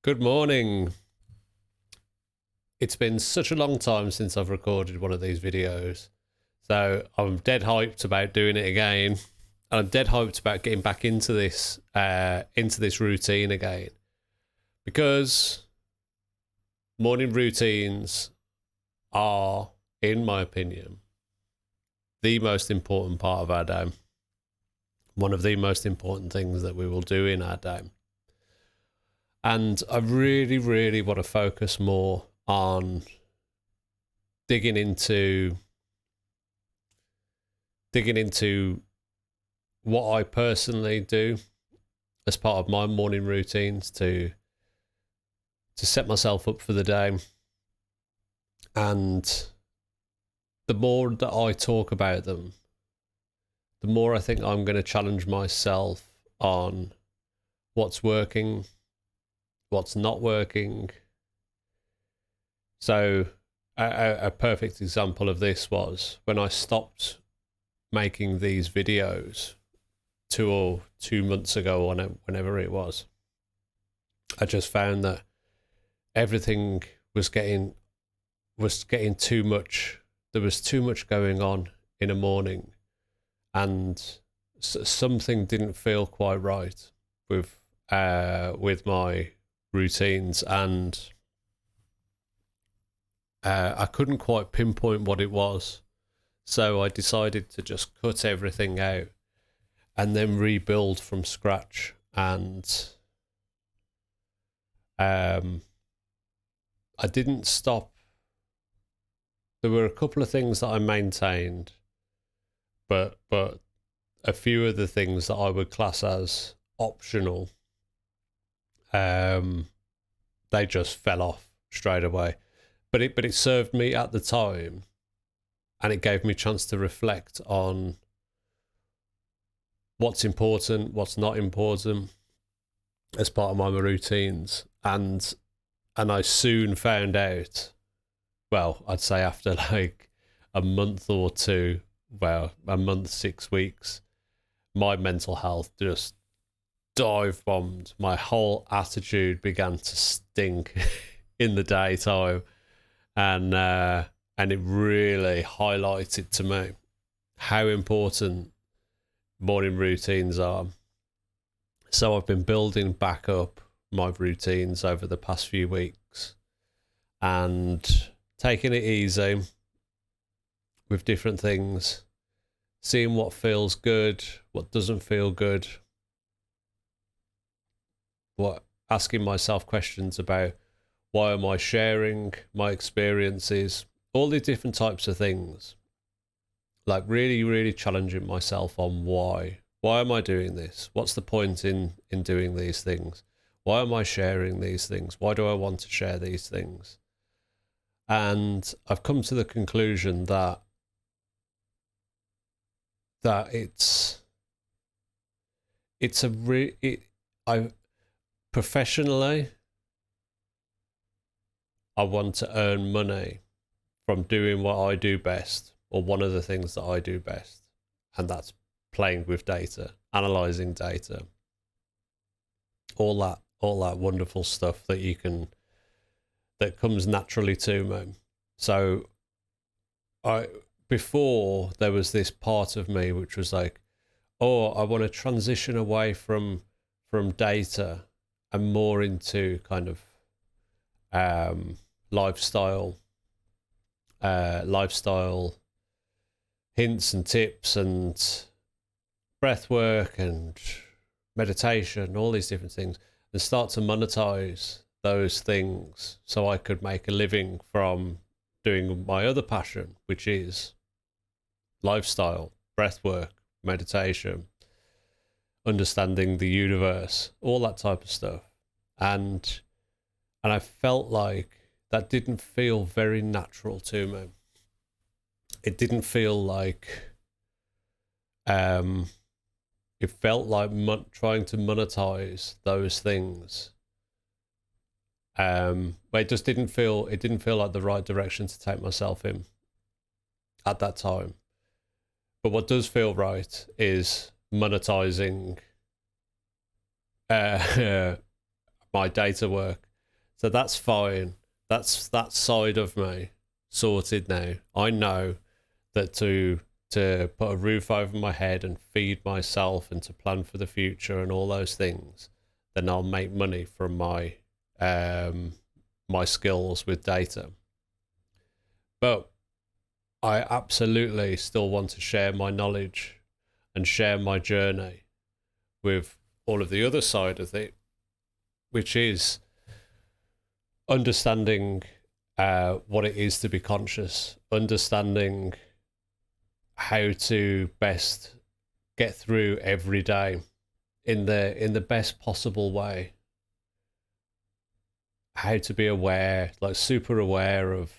Good morning. It's been such a long time since I've recorded one of these videos, so I'm dead hyped about doing it again. And I'm dead hyped about getting back into this routine again, because morning routines are, in my opinion, the most important part of our day. One of the most important things that we will do in our day. And I really, really want to focus more on digging into what I personally do as part of my morning routines to set myself up for the day. And the more that I talk about them, the more I think I'm going to challenge myself on what's working, what's not working. So a perfect example of this was when I stopped making these videos 2 months ago, or whenever it was. I just found that everything was getting too much. There was too much going on in a morning, and something didn't feel quite right with my routines, and I couldn't quite pinpoint what it was. So I decided to just cut everything out and then rebuild from scratch. And I didn't stop. There were a couple of things that I maintained, but a few of the things that I would class as optional, they just fell off straight away. But it served me at the time, and it gave me a chance to reflect on what's important, what's not important as part of my routines. And I soon found out, well, I'd say after like a month or two, well, a month, 6 weeks, my mental health just dive bombed. My whole attitude began to stink in the daytime, and it really highlighted to me how important morning routines are. So I've been building back up my routines over the past few weeks and taking it easy with different things, seeing what feels good, what doesn't feel good, asking myself questions about why am I sharing my experiences, all these different types of things. Like really, really challenging myself on why. Why am I doing this? What's the point in doing these things? Why am I sharing these things? Why do I want to share these things? And I've come to the conclusion that professionally, I want to earn money from doing what I do best, or one of the things that I do best, and that's playing with data, analyzing data, all that wonderful stuff that comes naturally to me. So before there was this part of me which was like, oh, I want to transition away from data and more into kind of lifestyle hints and tips and breath work and meditation, all these different things, and start to monetize those things so I could make a living from doing my other passion, which is lifestyle, breath work, meditation, understanding the universe, all that type of stuff. And I felt like that didn't feel very natural to me. It didn't feel like it felt like trying to monetize those things. But it just didn't feel like the right direction to take myself in at that time. But what does feel right is monetizing my data work So that's fine. That's that side of me sorted now. I know that to put a roof over my head and feed myself and to plan for the future and all those things, then I'll make money from my skills with data. But I absolutely still want to share my knowledge and share my journey with all of the other side of it, which is understanding what it is to be conscious, understanding how to best get through every day in the best possible way, how to be aware, like super aware of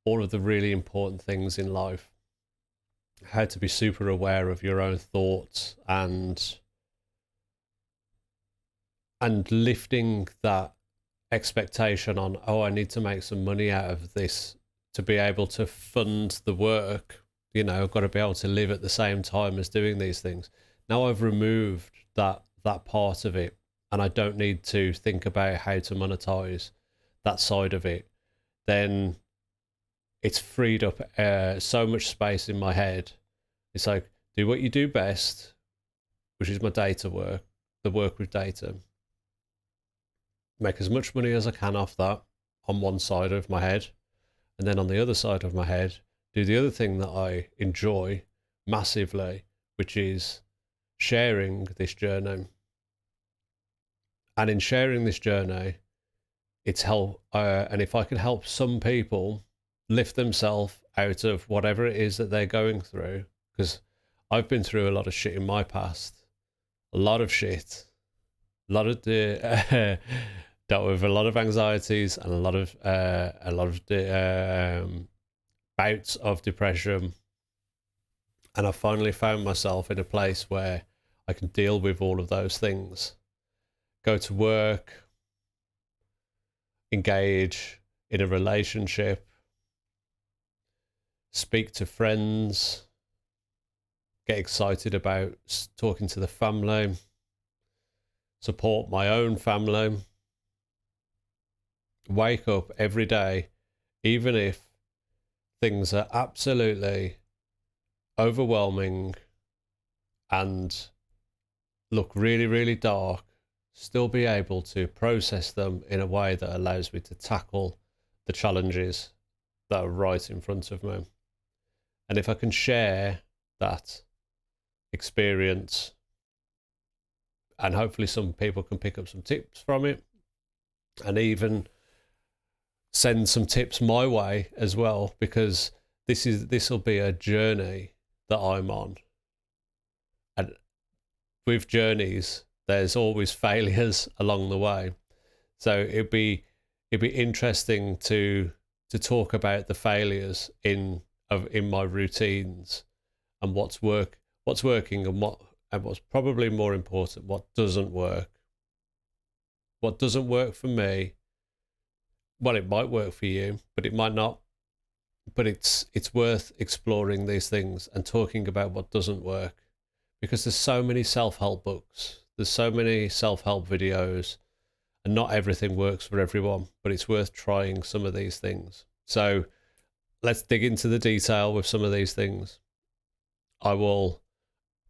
all of the really important things in life, how to be super aware of your own thoughts, and lifting that expectation on, oh, I need to make some money out of this to be able to fund the work. I've got to be able to live at the same time as doing these things. Now I've removed that part of it, and I don't need to think about how to monetize that side of it. Then it's freed up so much space in my head. It's like, do what you do best, which is my data work, the work with data. Make as much money as I can off that on one side of my head. And then on the other side of my head, do the other thing that I enjoy massively, which is sharing this journey. And in sharing this journey, it's help. And if I can help some people lift themselves out of whatever it is that they're going through, because I've been through a lot of shit in my past, a lot of shit, a lot of dealt with a lot of anxieties and a lot of bouts of depression, and I finally found myself in a place where I can deal with all of those things, go to work, engage in a relationship, speak to friends, get excited about talking to the family, support my own family, wake up every day, even if things are absolutely overwhelming and look really, really dark, still be able to process them in a way that allows me to tackle the challenges that are right in front of me. And if I can share that experience, and hopefully some people can pick up some tips from it, and even send some tips my way as well, because this will be a journey that I'm on. And with journeys, there's always failures along the way. So it'd be interesting to talk about the failures in my routines, and what's working, and what's probably more important, what doesn't work. What doesn't work for me, well, it might work for you, but it might not. But it's worth exploring these things and talking about what doesn't work, because there's so many self-help books, there's so many self-help videos, and not everything works for everyone, but it's worth trying some of these things. So let's dig into the detail with some of these things. I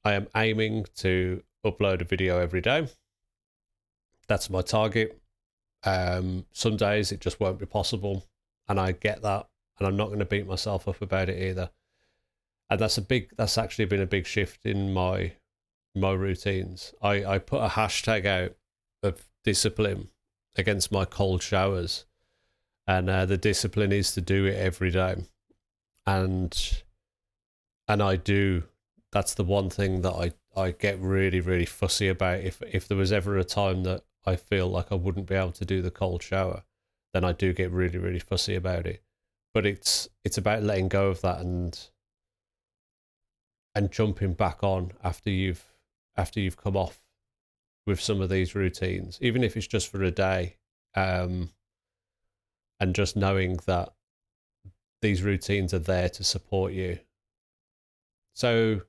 am aiming to upload a video every day. That's my target. Some days it just won't be possible, and I get that, and I'm not going to beat myself up about it either. And that's actually been a big shift in my routines. I put a hashtag out of discipline against my cold showers, and the discipline is to do it every day, and I do. That's the one thing that I get really, really fussy about. If there was ever a time that I feel like I wouldn't be able to do the cold shower, then I do get really, really fussy about it. But it's about letting go of that and jumping back on after you've come off with some of these routines, even if it's just for a day, and just knowing that these routines are there to support you. So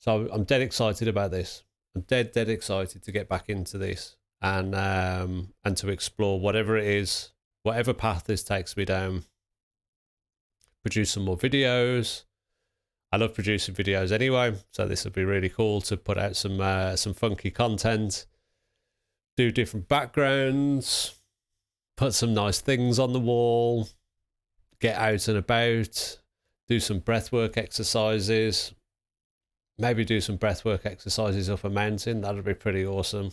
I'm dead excited about this. I'm dead excited to get back into this and to explore whatever it is, whatever path this takes me down. Produce some more videos. I love producing videos anyway, so this would be really cool to put out some funky content, do different backgrounds, put some nice things on the wall, get out and about, do some breathwork exercises, maybe do some breathwork exercises up a mountain. That'd be pretty awesome.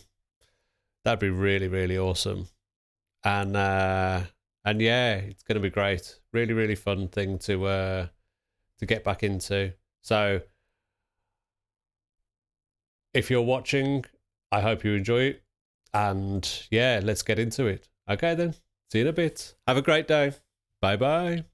That'd be really, really awesome. And yeah, it's going to be great. Really, really fun thing to get back into. So if you're watching, I hope you enjoy it. And yeah, let's get into it. Okay then. See you in a bit. Have a great day. Bye bye.